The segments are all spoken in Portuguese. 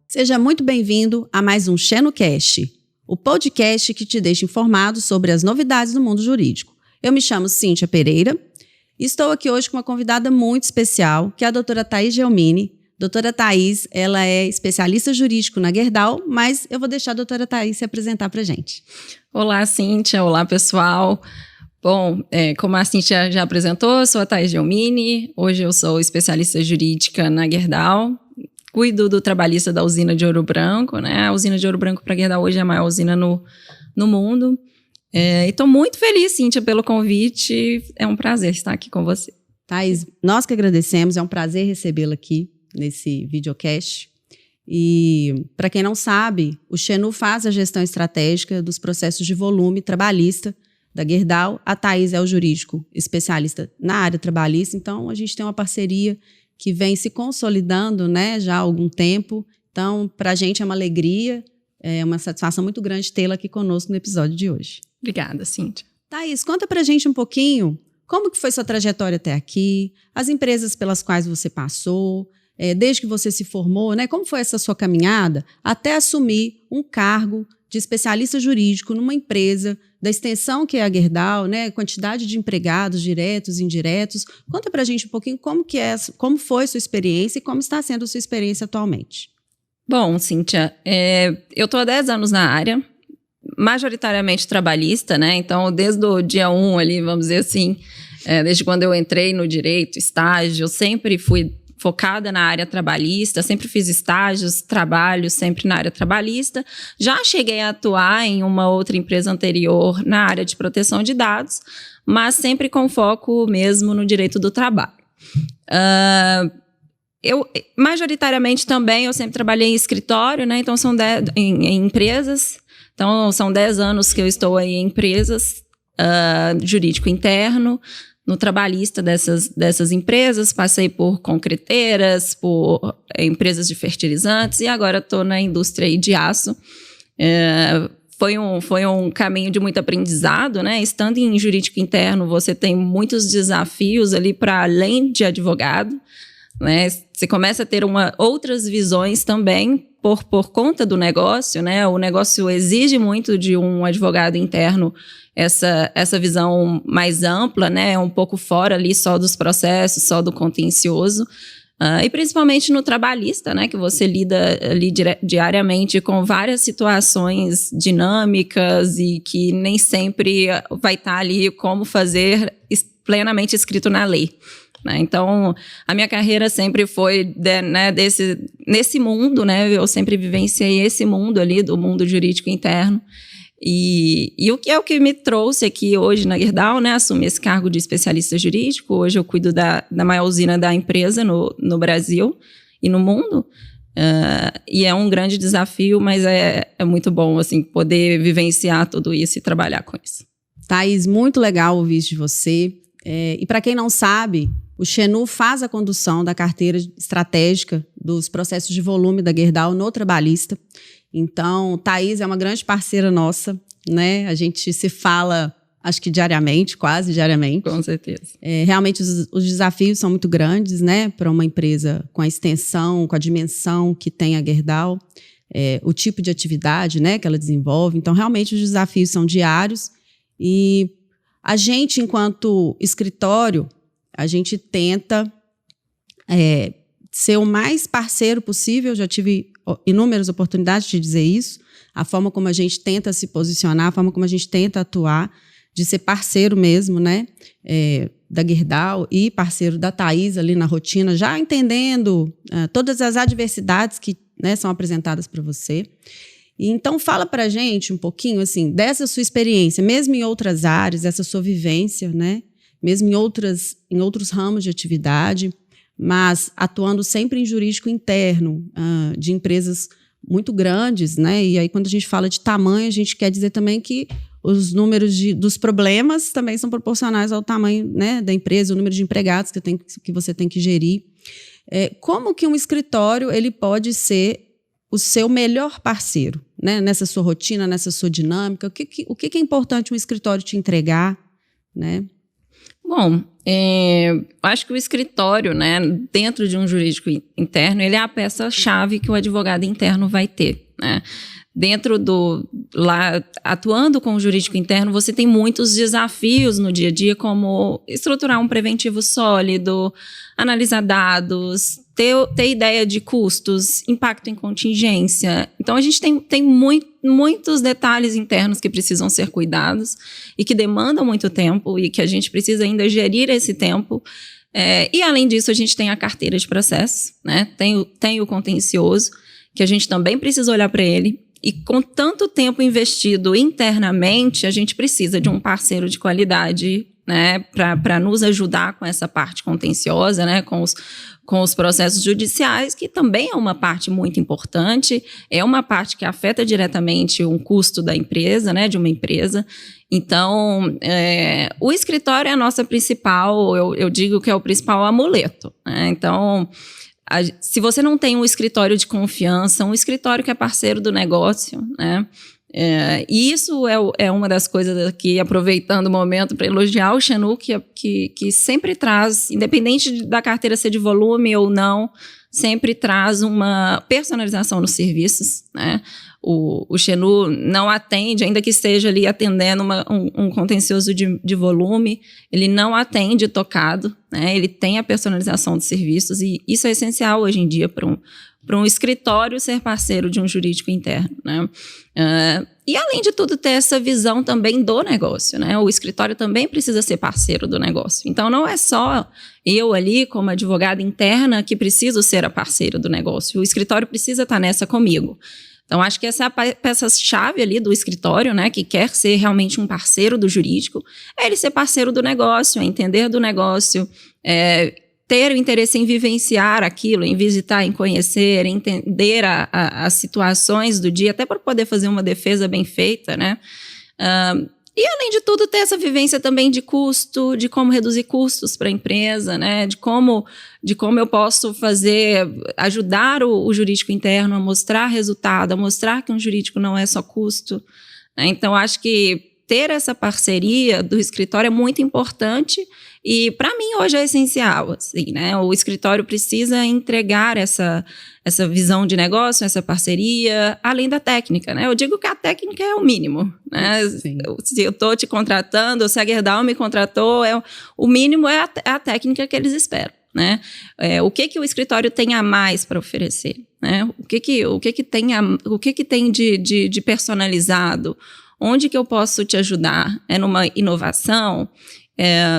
Seja muito bem-vindo a mais um XenoCast, o podcast que te deixa informado sobre as novidades do mundo jurídico. Eu me chamo Cíntia Pereira e estou aqui hoje com uma convidada muito especial, que é a doutora Thaís Gelmini. Doutora Thaís, ela é especialista jurídico na Gerdau, mas eu vou deixar a doutora Thaís se apresentar para a gente. Olá, Cíntia. Olá, pessoal. Bom, como a Cíntia já apresentou, eu sou a Thaís Gelmini. Hoje eu sou especialista jurídica na Gerdau. Cuido do trabalhista da usina de Ouro Branco, né? A usina de Ouro Branco para a Gerdau hoje é a maior usina no mundo. E estou muito feliz, Cíntia, pelo convite. É um prazer estar aqui com você. Thaís, nós que agradecemos. É um prazer recebê-la aqui nesse videocast. E, para quem não sabe, o Xenu faz a gestão estratégica dos processos de volume trabalhista da Gerdau. A Thaís é o jurídico especialista na área trabalhista. Então, a gente tem uma parceria que vem se consolidando, né, já há algum tempo. Então, para a gente é uma alegria, é uma satisfação muito grande tê-la aqui conosco no episódio de hoje. Obrigada, Cíntia. Thaís, conta para a gente um pouquinho como que foi sua trajetória até aqui, as empresas pelas quais você passou, desde que você se formou, né, como foi essa sua caminhada até assumir um cargo de especialista jurídico numa empresa da extensão que é a Gerdau, né, quantidade de empregados diretos e indiretos. Conta pra gente um pouquinho como foi sua experiência e como está sendo a sua experiência atualmente. Bom, Cíntia, eu estou há 10 anos na área, majoritariamente trabalhista, né, então desde o dia 1 ali, vamos dizer assim, desde quando eu entrei no direito, estágio, eu sempre fui focada na área trabalhista, sempre fiz estágios, trabalhos sempre na área trabalhista. Já cheguei a atuar em uma outra empresa anterior na área de proteção de dados, mas sempre com foco mesmo no direito do trabalho. Eu, majoritariamente também, eu sempre trabalhei em escritório, né? Então são em empresas. Então são 10 anos que eu estou aí em empresas, jurídico interno, no trabalhista dessas empresas, passei por concreteiras, por empresas de fertilizantes e agora estou na indústria aí de aço. Foi um caminho de muito aprendizado, né? Estando em jurídico interno, você tem muitos desafios ali para além de advogado, né? Você começa a ter outras visões também por conta do negócio, né? O negócio exige muito de um advogado interno essa visão mais ampla, né? Um pouco fora ali só dos processos, só do contencioso. E principalmente no trabalhista, né? Que você lida ali diariamente com várias situações dinâmicas e que nem sempre vai estar ali como fazer plenamente escrito na lei. Então, a minha carreira sempre foi nesse mundo, né? Eu sempre vivenciei esse mundo ali, do mundo jurídico interno. E o que é o que me trouxe aqui hoje na Gerdau, né? Assumi esse cargo de especialista jurídico. Hoje eu cuido da maior usina da empresa no Brasil e no mundo. E é um grande desafio, mas é muito bom assim, poder vivenciar tudo isso e trabalhar com isso. Thaís, muito legal ouvir isso de você. E para quem não sabe, o Xenu faz a condução da carteira estratégica dos processos de volume da Gerdau no trabalhista. Então, Thaís é uma grande parceira nossa, né? A gente se fala, acho que diariamente, quase diariamente. Com certeza. Realmente os desafios são muito grandes, né? Para uma empresa com a extensão, com a dimensão que tem a Gerdau, o tipo de atividade, né, que ela desenvolve. Então, realmente os desafios são diários e a gente, enquanto escritório, a gente tenta ser o mais parceiro possível. Já tive inúmeras oportunidades de dizer isso. A forma como a gente tenta se posicionar, a forma como a gente tenta atuar, de ser parceiro mesmo, né, da Gerdau e parceiro da Thaís ali na rotina, já entendendo todas as adversidades que, né, são apresentadas para você. E então fala para a gente um pouquinho assim, dessa sua experiência, mesmo em outras áreas, essa sua vivência, né, mesmo em outros ramos de atividade, mas atuando sempre em jurídico interno, de empresas muito grandes, né? E aí, quando a gente fala de tamanho, a gente quer dizer também que os números dos problemas também são proporcionais ao tamanho, né, da empresa, o número de empregados que você tem que gerir. Como que um escritório ele pode ser o seu melhor parceiro, né, nessa sua rotina, nessa sua dinâmica? O que é importante um escritório te entregar, né? Bom, acho que o escritório, né, dentro de um jurídico interno, ele é a peça-chave que o advogado interno vai ter, né? Atuando com o jurídico interno, você tem muitos desafios no dia a dia, como estruturar um preventivo sólido, analisar dados, ter ideia de custos, impacto em contingência. Então, a gente tem muitos detalhes internos que precisam ser cuidados e que demandam muito tempo e que a gente precisa ainda gerir esse tempo. E, além disso, a gente tem a carteira de processo, né? Tem o contencioso, que a gente também precisa olhar para ele. E com tanto tempo investido internamente, a gente precisa de um parceiro de qualidade, né, para nos ajudar com essa parte contenciosa, né, com os processos judiciais, que também é uma parte muito importante, é uma parte que afeta diretamente um custo da empresa, né, de uma empresa. Então, o escritório é a nossa principal, eu digo que é o principal amuleto, né? Então, se você não tem um escritório de confiança, um escritório que é parceiro do negócio, né? E isso é uma das coisas aqui, aproveitando o momento para elogiar o Xenu, que sempre traz, independente da carteira ser de volume ou não, sempre traz uma personalização nos serviços, né? O Xenu não atende, ainda que esteja ali atendendo um contencioso de volume, ele não atende tocado, né? Ele tem a personalização dos serviços e isso é essencial hoje em dia para um escritório ser parceiro de um jurídico interno, né? E, além de tudo, ter essa visão também do negócio, né? O escritório também precisa ser parceiro do negócio. Então, não é só eu ali, como advogada interna, que preciso ser a parceira do negócio. O escritório precisa estar nessa comigo. Então, acho que essa é a peça-chave ali do escritório, né, que quer ser realmente um parceiro do jurídico, é ele ser parceiro do negócio, é entender do negócio, ter o interesse em vivenciar aquilo, em visitar, em conhecer, em entender as situações do dia, até para poder fazer uma defesa bem feita, né? E, além de tudo, ter essa vivência também de custo, de como reduzir custos para a empresa, né? De como eu posso ajudar o jurídico interno a mostrar resultado, a mostrar que um jurídico não é só custo, né? Então, acho que ter essa parceria do escritório é muito importante e, para mim, hoje é essencial, assim, né? O escritório precisa entregar essa visão de negócio, essa parceria, além da técnica, né? Eu digo que a técnica é o mínimo, né? Se eu estou te contratando, se a Gerdau me contratou, o mínimo é a técnica que eles esperam, né? O que o escritório tem a mais para oferecer, né? O que tem de personalizado? Onde que eu posso te ajudar? É numa inovação?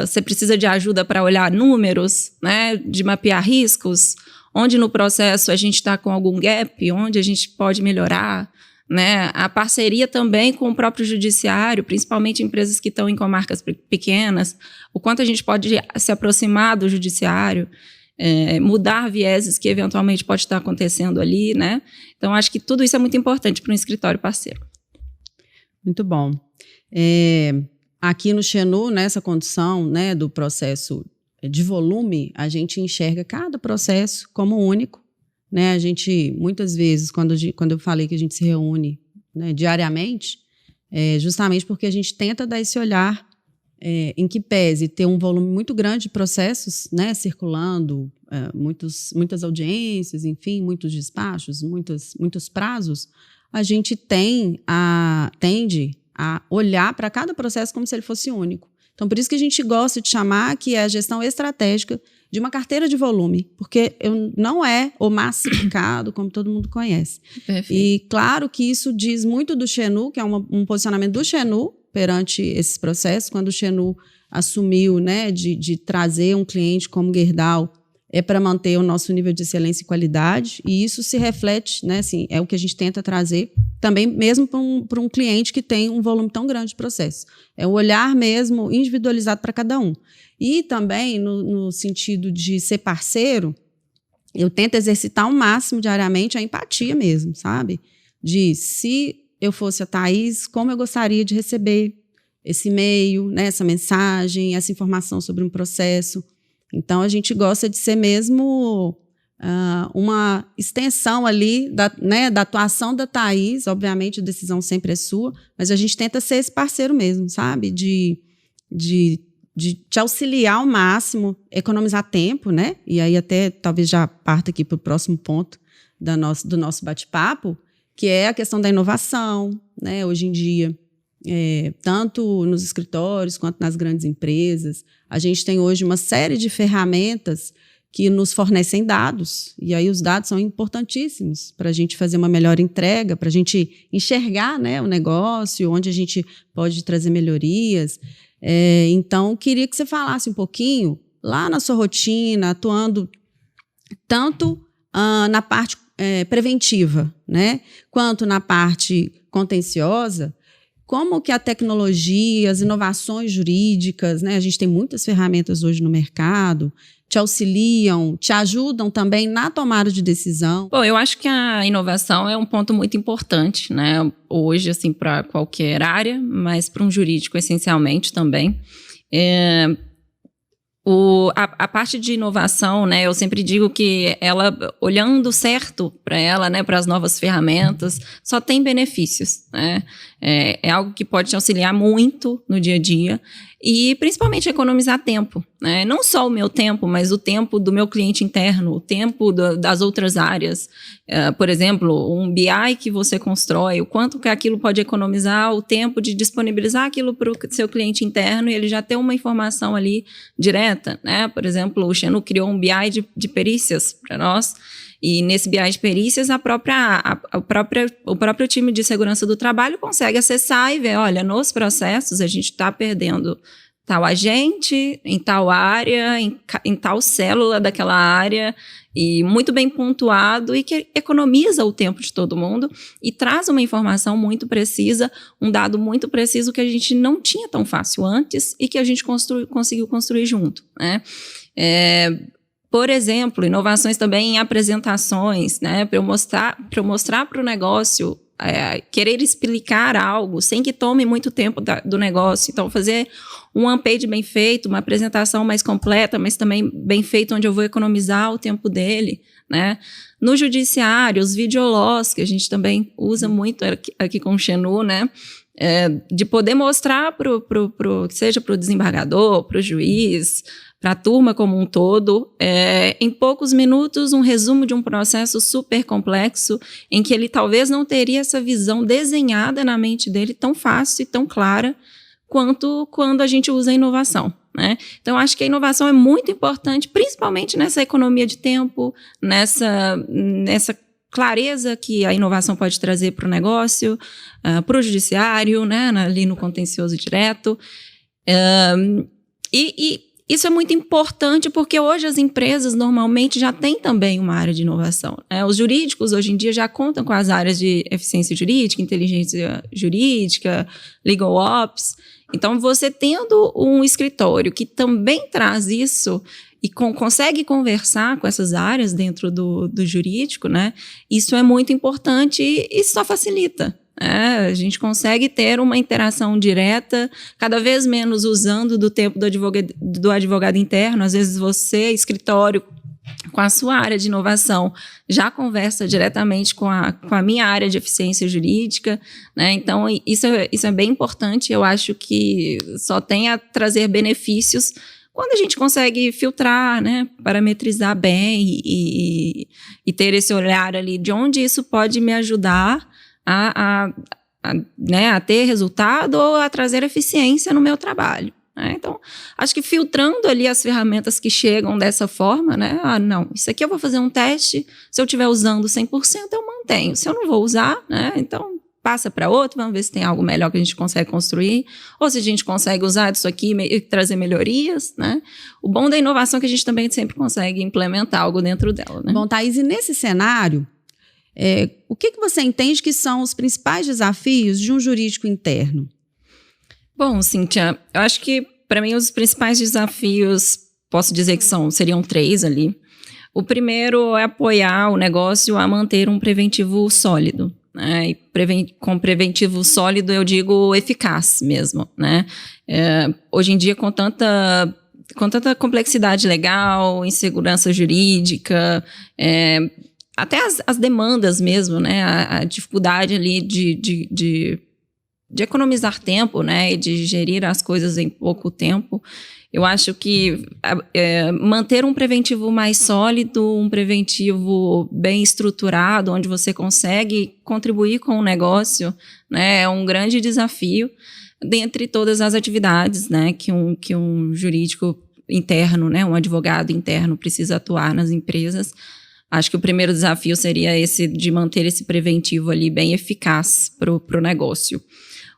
Você precisa de ajuda para olhar números, né? De mapear riscos? Onde no processo a gente está com algum gap? Onde a gente pode melhorar? Né? A parceria também com o próprio judiciário, principalmente empresas que estão em comarcas pequenas, o quanto a gente pode se aproximar do judiciário, mudar vieses que eventualmente pode estar acontecendo ali, né? Então, acho que tudo isso é muito importante para um escritório parceiro. Muito bom. Aqui no Xenu, nessa condição, né, do processo de volume, a gente enxerga cada processo como único, né? A gente, muitas vezes, quando eu falei que a gente se reúne, né, diariamente, justamente porque a gente tenta dar esse olhar em que pese ter um volume muito grande de processos, né, circulando, muitas audiências, enfim, muitos despachos, muitos prazos, a gente tende a olhar para cada processo como se ele fosse único. Então, por isso que a gente gosta de chamar que é a gestão estratégica de uma carteira de volume, porque não é o massificado, como todo mundo conhece. Perfeito. E claro que isso diz muito do Xenu, que é um posicionamento do Xenu perante esses processos. Quando o Xenu assumiu, né, de trazer um cliente como Gerdau, para manter o nosso nível de excelência e qualidade, e isso se reflete, né, assim, é o que a gente tenta trazer também mesmo para um cliente que tem um volume tão grande de processo. É o olhar mesmo individualizado para cada um. E também, no sentido de ser parceiro, eu tento exercitar ao máximo diariamente a empatia mesmo, sabe? De, se eu fosse a Thaís, como eu gostaria de receber esse e-mail, né, essa mensagem, essa informação sobre um processo. Então, a gente gosta de ser mesmo uma extensão ali da atuação da Thaís. Obviamente, a decisão sempre é sua, mas a gente tenta ser esse parceiro mesmo, sabe? De de te auxiliar ao máximo, economizar tempo, né? E aí até talvez já parta aqui para o próximo ponto do nosso bate-papo, que é a questão da inovação, né? Hoje em dia, tanto nos escritórios quanto nas grandes empresas, a gente tem hoje uma série de ferramentas que nos fornecem dados, e aí os dados são importantíssimos para a gente fazer uma melhor entrega, para a gente enxergar, né, o negócio, onde a gente pode trazer melhorias. Então, queria que você falasse um pouquinho, lá na sua rotina, atuando tanto na parte preventiva, né, quanto na parte contenciosa, como que a tecnologia, as inovações jurídicas, né, a gente tem muitas ferramentas hoje no mercado, te auxiliam, te ajudam também na tomada de decisão? Bom, eu acho que a inovação é um ponto muito importante, né? Hoje, assim, para qualquer área, mas para um jurídico, essencialmente, também. A parte de inovação, né, eu sempre digo que ela, olhando certo para ela, né, para as novas ferramentas, só tem benefícios, né? É algo que pode te auxiliar muito no dia a dia e principalmente economizar tempo, né? Não só o meu tempo, mas o tempo do meu cliente interno, o tempo das outras áreas. Por exemplo, um BI que você constrói, o quanto que aquilo pode economizar o tempo de disponibilizar aquilo para o seu cliente interno e ele já ter uma informação ali direta, né? Por exemplo, o Xenu criou um BI de perícias para nós. E nesse BI de perícias, o próprio time de segurança do trabalho consegue acessar e ver, olha, nos processos a gente está perdendo tal agente em tal área, em tal célula daquela área, e muito bem pontuado e que economiza o tempo de todo mundo e traz uma informação muito precisa, um dado muito preciso que a gente não tinha tão fácil antes e que a gente conseguiu construir junto, né? Por exemplo, inovações também em apresentações, né? Para eu mostrar para o negócio, querer explicar algo sem que tome muito tempo do negócio. Então, fazer um one-page bem feito, uma apresentação mais completa, mas também bem feito, onde eu vou economizar o tempo dele, né? No judiciário, os videolós, que a gente também usa muito aqui com o Xenu, né? De poder mostrar seja para o desembargador, para o juiz, para a turma como um todo, em poucos minutos, um resumo de um processo super complexo, em que ele talvez não teria essa visão desenhada na mente dele tão fácil e tão clara quanto quando a gente usa a inovação, né? Então, acho que a inovação é muito importante, principalmente nessa economia de tempo, nessa clareza que a inovação pode trazer para o negócio, para o judiciário, né, ali no contencioso direto. E isso é muito importante porque hoje as empresas normalmente já têm também uma área de inovação, né? Os jurídicos hoje em dia já contam com as áreas de eficiência jurídica, inteligência jurídica, legal ops. Então, você tendo um escritório que também traz isso e consegue conversar com essas áreas dentro do jurídico, né? Isso é muito importante e só facilita. A gente consegue ter uma interação direta, cada vez menos usando do tempo do advogado interno. Às vezes você, escritório, com a sua área de inovação, já conversa diretamente com a minha área de eficiência jurídica, né? Então, isso é bem importante. Eu acho que só tem a trazer benefícios quando a gente consegue filtrar, né, parametrizar bem e ter esse olhar ali de onde isso pode me ajudar a ter resultado ou a trazer eficiência no meu trabalho, né? Então, acho que filtrando ali as ferramentas que chegam dessa forma, né? Não, isso aqui eu vou fazer um teste, se eu estiver usando 100%, eu mantenho. Se eu não vou usar, né, então passa para outro, vamos ver se tem algo melhor que a gente consegue construir, ou se a gente consegue usar disso aqui e trazer melhorias, né? O bom da inovação é que a gente também sempre consegue implementar algo dentro dela, né? Bom, Thaís, e nesse cenário, o que você entende que são os principais desafios de um jurídico interno? Bom, Cíntia, eu acho que, para mim, os principais desafios, posso dizer que seriam 3 ali. O primeiro é apoiar o negócio a manter um preventivo sólido, né? E com preventivo sólido, eu digo eficaz mesmo, né? Hoje em dia, com tanta complexidade legal, insegurança jurídica, até as demandas mesmo, né? A dificuldade ali de economizar tempo, né, e de gerir as coisas em pouco tempo. Eu acho que manter um preventivo mais sólido, um preventivo bem estruturado, onde você consegue contribuir com o negócio, né, é um grande desafio dentre todas as atividades, né, que um jurídico interno, né, um advogado interno precisa atuar nas empresas. Acho que o primeiro desafio seria esse de manter esse preventivo ali bem eficaz para o negócio.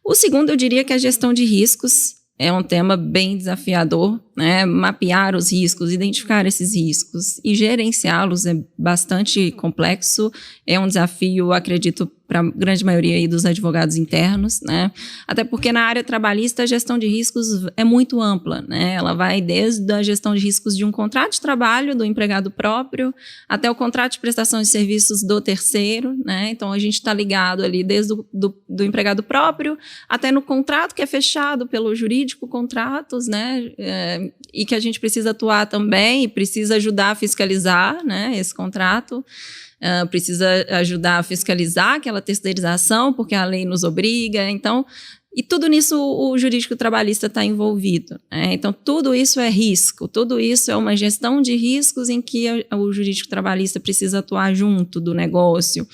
O segundo, eu diria que a gestão de riscos é um tema bem desafiador, né? Mapear os riscos, identificar esses riscos e gerenciá-los é bastante complexo, é um desafio, acredito, para a grande maioria aí dos advogados internos, né? Até porque na área trabalhista a gestão de riscos é muito ampla, né? Ela vai desde a gestão de riscos de um contrato de trabalho do empregado próprio até o contrato de prestação de serviços do terceiro, né? Então a gente está ligado ali desde do empregado próprio até no contrato que é fechado pelo jurídico, contratos, né? E que a gente precisa atuar também e precisa ajudar a fiscalizar, né, esse contrato. Precisa ajudar a fiscalizar aquela terceirização, porque a lei nos obriga. Então, e tudo nisso o jurídico trabalhista está envolvido, né? Então, tudo isso é risco, tudo isso é uma gestão de riscos em que o jurídico trabalhista precisa atuar junto do negócio.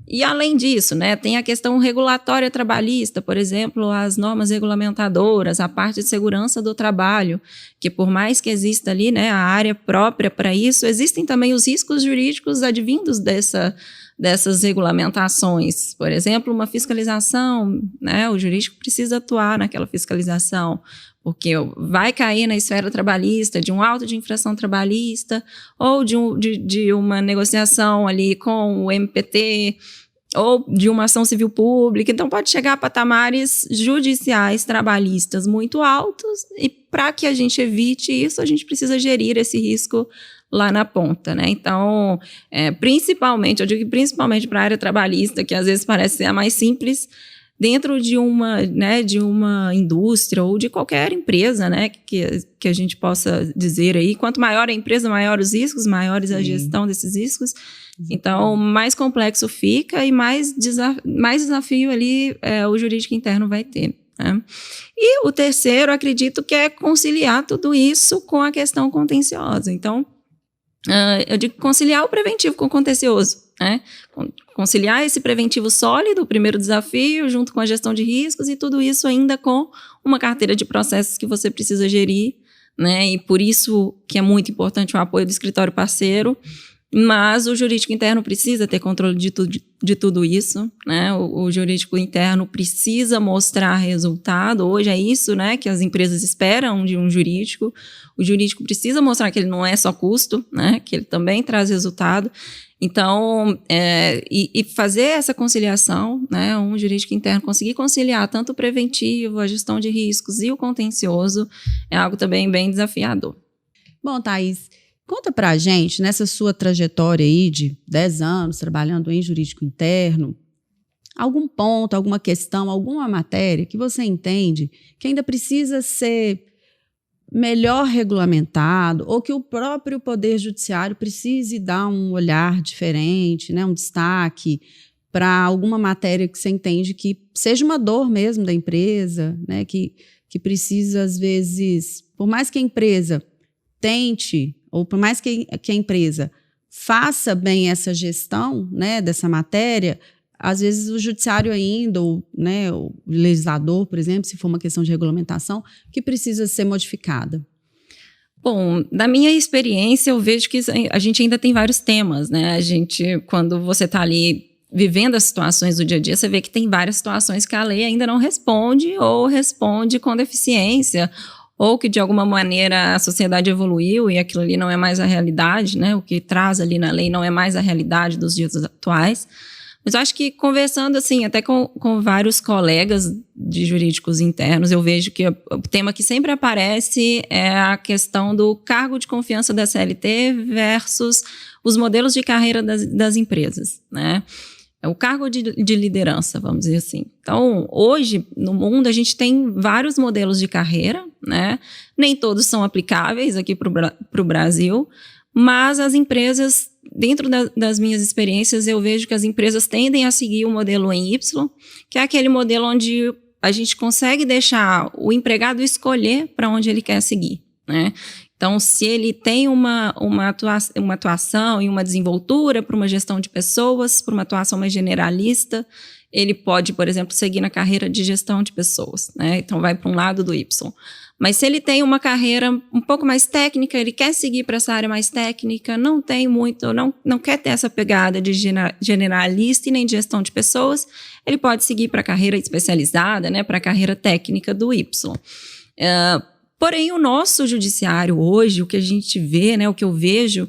E além disso, né, tem a questão regulatória trabalhista, por exemplo, as normas regulamentadoras, a parte de segurança do trabalho, que por mais que exista ali, né, a área própria para isso, existem também os riscos jurídicos advindos dessas regulamentações. Por exemplo, uma fiscalização, né, o jurídico precisa atuar naquela fiscalização, porque vai cair na esfera trabalhista, de um auto de infração trabalhista, ou de uma negociação ali com o MPT, ou de uma ação civil pública. Então, pode chegar a patamares judiciais trabalhistas muito altos, e para que a gente evite isso, a gente precisa gerir esse risco lá na ponta, né? Então, principalmente, eu digo que principalmente para a área trabalhista, que às vezes parece ser a mais simples, dentro de uma indústria ou de qualquer empresa, né, que a gente possa dizer aí, quanto maior a empresa, maior os riscos, maiores a gestão desses riscos. Então, mais complexo fica e mais desafio ali o jurídico interno vai ter, né? E o terceiro, acredito que é conciliar tudo isso com a questão contenciosa. Então, eu digo conciliar o preventivo com o contencioso, né? Conciliar esse preventivo sólido, o primeiro desafio, junto com a gestão de riscos, e tudo isso ainda com uma carteira de processos que você precisa gerir, né? E por isso que é muito importante o apoio do escritório parceiro, mas o jurídico interno precisa ter controle de tudo isso, né? O jurídico interno precisa mostrar resultado. Hoje é isso, né, que as empresas esperam de um jurídico. O jurídico precisa mostrar que ele não é só custo, né, que ele também traz resultado. Então, e fazer essa conciliação, né, um jurídico interno conseguir conciliar tanto o preventivo, a gestão de riscos e o contencioso é algo também bem desafiador. Bom, Thaís, conta pra gente, nessa sua trajetória aí de 10 anos trabalhando em jurídico interno, algum ponto, alguma questão, alguma matéria que você entende que ainda precisa ser melhor regulamentado ou que o próprio Poder Judiciário precise dar um olhar diferente, né, um destaque para alguma matéria que você entende que seja uma dor mesmo da empresa, né, que precisa, às vezes, por mais que a empresa tente, ou por mais que a empresa faça bem essa gestão, né, dessa matéria, às vezes o judiciário ainda, ou, né, o legislador, por exemplo, se for uma questão de regulamentação, que precisa ser modificada. Bom, da minha experiência, eu vejo que a gente ainda tem vários temas, né? A gente, quando você está ali vivendo as situações do dia a dia, você vê que tem várias situações que a lei ainda não responde ou responde com deficiência, ou que de alguma maneira a sociedade evoluiu e aquilo ali não é mais a realidade, né? O que traz ali na lei não é mais a realidade dos dias atuais. Mas eu acho que conversando assim, até com vários colegas de jurídicos internos, eu vejo que o tema que sempre aparece é a questão do cargo de confiança da CLT versus os modelos de carreira das empresas, né? É o cargo de liderança, vamos dizer assim. Então, hoje, no mundo, a gente tem vários modelos de carreira, né? Nem todos são aplicáveis aqui para o Brasil, mas as empresas dentro das minhas experiências, eu vejo que as empresas tendem a seguir o modelo em Y, que é aquele modelo onde a gente consegue deixar o empregado escolher para onde ele quer seguir, né? Então, se ele tem uma atuação e uma desenvoltura para uma gestão de pessoas, para uma atuação mais generalista, ele pode, por exemplo, seguir na carreira de gestão de pessoas, né? Então, vai para um lado do Y. Mas se ele tem uma carreira um pouco mais técnica, ele quer seguir para essa área mais técnica, não tem muito, não quer ter essa pegada de generalista e nem de gestão de pessoas, ele pode seguir para a carreira especializada, né, para a carreira técnica do Y. Porém, o nosso judiciário hoje, o que a gente vê, né, o que eu vejo,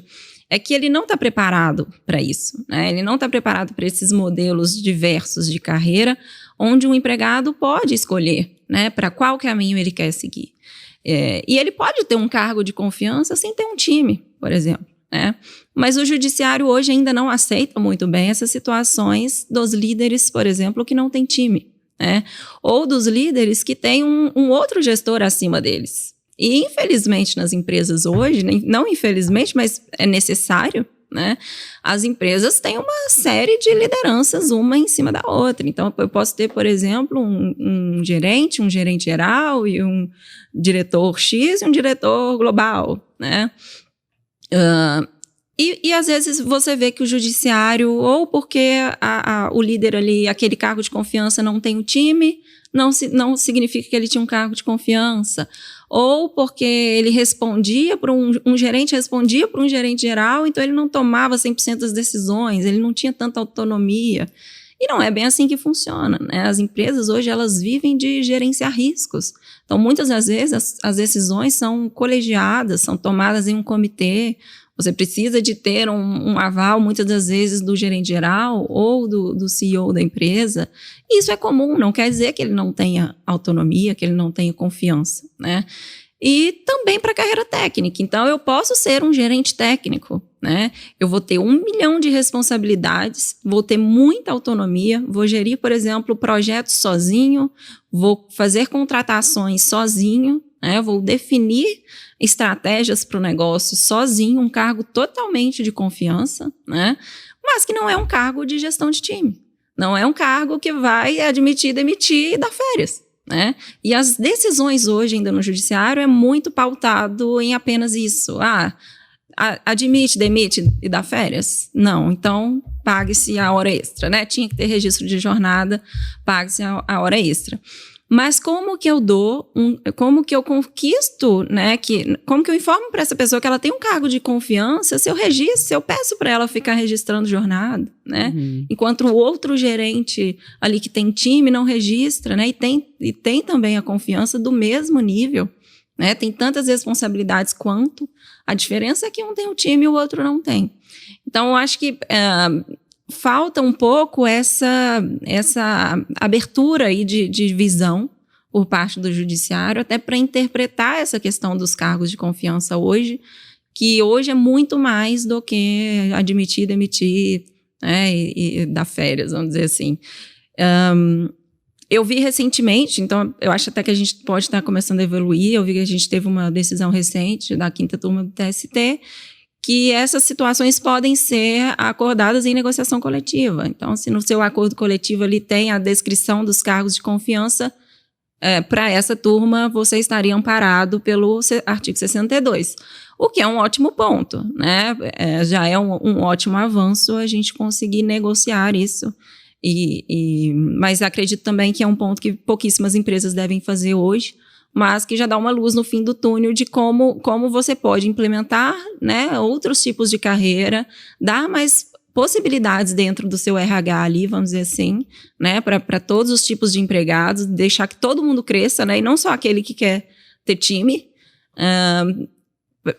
é que ele não está preparado para isso, né? Ele não está preparado para esses modelos diversos de carreira, onde um empregado pode escolher, né, para qual caminho ele quer seguir. E ele pode ter um cargo de confiança sem ter um time, por exemplo, né? Mas o judiciário hoje ainda não aceita muito bem essas situações dos líderes, por exemplo, que não têm time, né? Ou dos líderes que têm um outro gestor acima deles. E, infelizmente, nas empresas hoje, não infelizmente, mas é necessário, né? As empresas têm uma série de lideranças, uma em cima da outra. Então, eu posso ter, por exemplo, um gerente geral e um diretor X e um diretor global, né? E às vezes você vê que o judiciário, ou porque o líder ali, aquele cargo de confiança não tem o time, não significa que ele tinha um cargo de confiança, ou porque ele respondia para um gerente respondia para um gerente geral, então ele não tomava 100% das decisões, ele não tinha tanta autonomia. E não é bem assim que funciona, né? As empresas hoje, elas vivem de gerenciar riscos. Então, muitas das vezes, as decisões são colegiadas, são tomadas em um comitê. Você precisa de ter um aval, muitas das vezes, do gerente geral ou do CEO da empresa. E isso é comum, não quer dizer que ele não tenha autonomia, que ele não tenha confiança, né? E também para a carreira técnica. Então, eu posso ser um gerente técnico, né? Eu vou ter 1 milhão de responsabilidades, vou ter muita autonomia, vou gerir, por exemplo, projetos sozinho, vou fazer contratações sozinho, né? Vou definir estratégias para o negócio sozinho, um cargo totalmente de confiança, né? Mas que não é um cargo de gestão de time. Não é um cargo que vai admitir, demitir e dar férias, né? E as decisões hoje ainda no judiciário é muito pautado em apenas isso. Admite, demite e dá férias? Não, então pague-se a hora extra, né? Tinha que ter registro de jornada, pague-se a hora extra. Mas como que eu como que eu conquisto, né? Como que eu informo para essa pessoa que ela tem um cargo de confiança se eu peço para ela ficar registrando jornada, né? Uhum. Enquanto o outro gerente ali que tem time não registra, né? E tem também a confiança do mesmo nível, né? Tem tantas responsabilidades quanto. A diferença é que um tem um time e o outro não tem. Então, eu acho que falta um pouco essa abertura aí de visão por parte do judiciário, até para interpretar essa questão dos cargos de confiança hoje, que hoje é muito mais do que admitir, demitir, né, e dar férias, vamos dizer assim. Eu vi recentemente, então eu acho até que a gente pode estar começando a evoluir, eu vi que a gente teve uma decisão recente da 5ª turma do TST, que essas situações podem ser acordadas em negociação coletiva. Então, se no seu acordo coletivo ali tem a descrição dos cargos de confiança, para essa turma você estaria amparado pelo artigo 62, o que é um ótimo ponto, né? Já é um ótimo avanço a gente conseguir negociar isso, mas acredito também que é um ponto que pouquíssimas empresas devem fazer hoje, mas que já dá uma luz no fim do túnel de como você pode implementar, né, outros tipos de carreira, dar mais possibilidades dentro do seu RH ali, vamos dizer assim, né, para todos os tipos de empregados, deixar que todo mundo cresça, né, e não só aquele que quer ter time,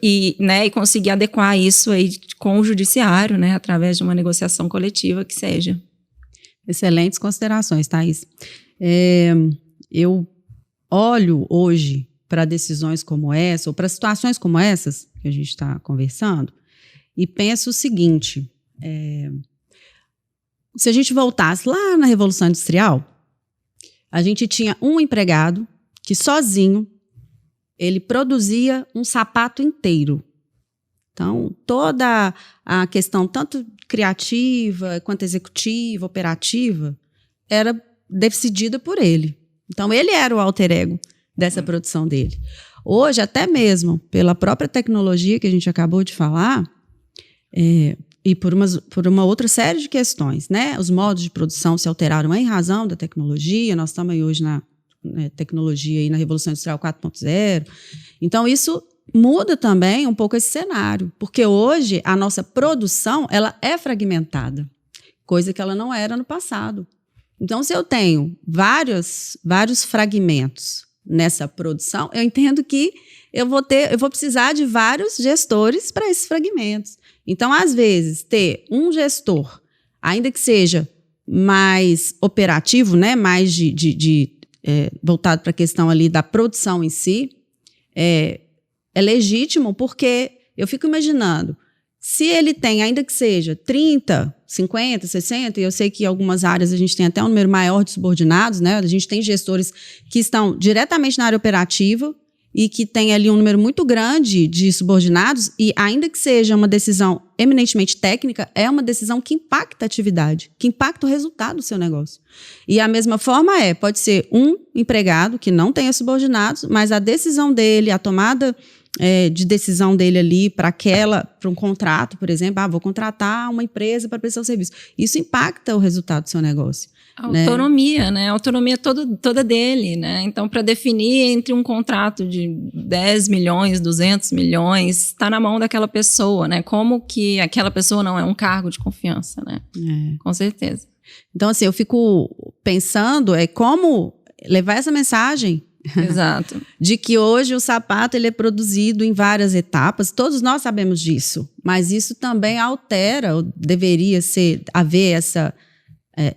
e conseguir adequar isso aí com o judiciário, né, através de uma negociação coletiva que seja. Excelentes considerações, Thaís. Eu olho hoje para decisões como essa, ou para situações como essas que a gente está conversando, e penso o seguinte, se a gente voltasse lá na Revolução Industrial, a gente tinha um empregado que sozinho, ele produzia um sapato inteiro. Então, toda a questão, tanto criativa quanto executiva, operativa, era decidida por ele. Então, ele era o alter ego dessa produção dele. Hoje, até mesmo pela própria tecnologia que a gente acabou de falar, e por uma outra série de questões, né? Os modos de produção se alteraram em razão da tecnologia, nós estamos aí hoje na tecnologia e na Revolução Industrial 4.0. Então, isso muda também um pouco esse cenário, porque hoje a nossa produção ela é fragmentada, coisa que ela não era no passado. Então, se eu tenho vários fragmentos nessa produção, eu entendo que eu vou precisar de vários gestores para esses fragmentos. Então, às vezes, ter um gestor, ainda que seja mais operativo, né, mais voltado para a questão ali da produção em si, é legítimo, porque eu fico imaginando, se ele tem, ainda que seja 30, 50, 60, e eu sei que em algumas áreas a gente tem até um número maior de subordinados, né? A gente tem gestores que estão diretamente na área operativa e que tem ali um número muito grande de subordinados, e ainda que seja uma decisão eminentemente técnica, é uma decisão que impacta a atividade, que impacta o resultado do seu negócio. E a mesma forma pode ser um empregado que não tenha subordinados, mas a decisão dele, a tomada de decisão dele ali para um contrato, por exemplo, vou contratar uma empresa para prestar o serviço. Isso impacta o resultado do seu negócio. A autonomia, né? A autonomia toda dele, né? Então, para definir entre um contrato de 10 milhões, 200 milhões, está na mão daquela pessoa, né? Como que aquela pessoa não é um cargo de confiança, né? Com certeza. Então, assim, eu fico pensando como levar essa mensagem. Exato. De que hoje o sapato ele é produzido em várias etapas, todos nós sabemos disso, mas isso também altera, ou deveria haver essa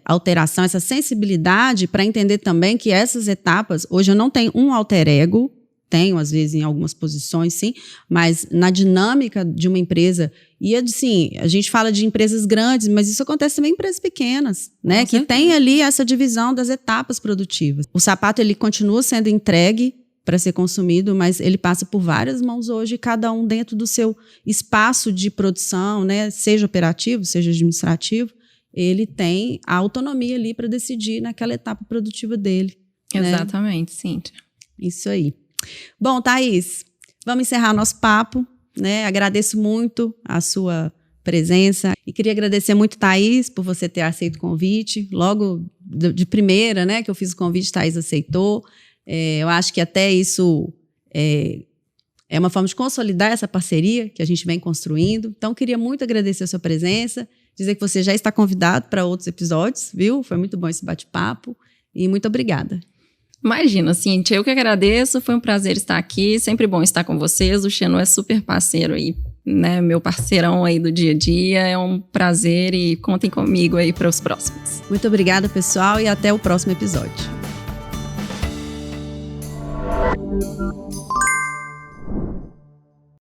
alteração, essa sensibilidade para entender também que essas etapas, hoje eu não tenho um alter ego, tenho às vezes em algumas posições sim, mas na dinâmica de uma empresa, e assim, a gente fala de empresas grandes, mas isso acontece também em empresas pequenas, né? Que tem ali essa divisão das etapas produtivas. O sapato ele continua sendo entregue para ser consumido, mas ele passa por várias mãos hoje, cada um dentro do seu espaço de produção, né? Seja operativo, seja administrativo, ele tem a autonomia ali para decidir naquela etapa produtiva dele. Exatamente, né? Cíntia. Isso aí. Bom, Thaís, vamos encerrar nosso papo, né? Agradeço muito a sua presença e queria agradecer muito, Thaís, por você ter aceito o convite. Logo de primeira, né, que eu fiz o convite, Thaís aceitou. Eu acho que até isso é uma forma de consolidar essa parceria que a gente vem construindo. Então, queria muito agradecer a sua presença, dizer que você já está convidado para outros episódios, viu? Foi muito bom esse bate-papo e muito obrigada. Imagina, Cíntia, eu que agradeço, foi um prazer estar aqui, sempre bom estar com vocês, o Xenu é super parceiro aí, né, meu parceirão aí do dia a dia, é um prazer e contem comigo aí para os próximos. Muito obrigada, pessoal, e até o próximo episódio.